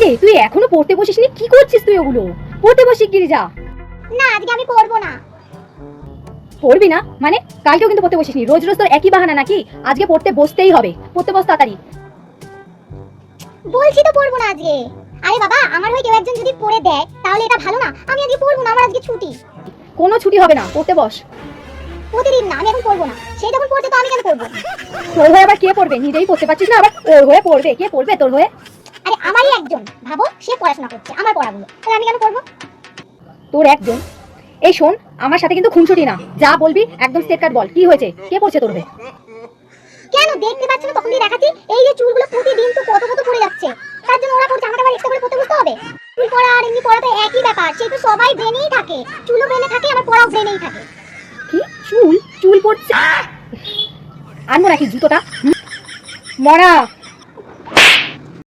রে তুই এখনো পড়তে বসিসনি? কি করছিস তুই ওগুলো? পড়তে বসি গিরি যা। না আজকে আমি পড়বো না। পড়বি না মানে? কালকেও কিন্তু পড়তে বসিসনি। রোজ রোজ তোর একই বাহানা নাকি? আজকে পড়তে বসতেই হবে। পড়তে বস তাড়াতাড়ি। বলছি তো পড়বো না আজকে। আরে বাবা আমার হয়ে কেউ একজন যদি পড়ে দেয় তাহলে এটা ভালো না। আমি আজকে পড়বো না, আমার আজকে ছুটি। কোনো ছুটি হবে না, পড়তে বস। প্রতিদিন না, আমি এখন পড়বো না। সেই যখন পড়তে তো আমি কেন পড়বো? তোর হয়ে আবার কে পড়বে? নিজেই পড়তে পারছিস না, আবার ওর হয়ে পড়বে? কে পড়বে তোর হয়ে? আরে আমারই একজন, ভাবো সে পড়াশোনা করছে আমার পড়াগুলো, তাহলে আমি কেন পড়বো? তোর একজন? এই শোন, আমার সাথে কিন্তু খুনসুটি না। যা বলবি একদম স্ট্রেট কাট বল। কি হয়েছে? কে পড়ছে তোর হয়ে? কেন দেখতে পাচ্ছ না? তখন দিয়ে দেখাচ্ছি এই যে চুলগুলো প্রতিদিন তো কত কত পড়ে যাচ্ছে, তার জন্য ওরা পড়ছে। আমাকে আবার এক্সট্রা করে পড়তে বসতে হবে? চুল পড়া আর এমনি পড়া তো একই ব্যাপার। সেই তো সবাই ব্রেনেই থাকে, চুলও ব্রেনে থাকে, আমার পড়াও ব্রেনেই থাকে। কি চুল? চুল পড়ছে? আনবো নাকি জুতোটা? মরা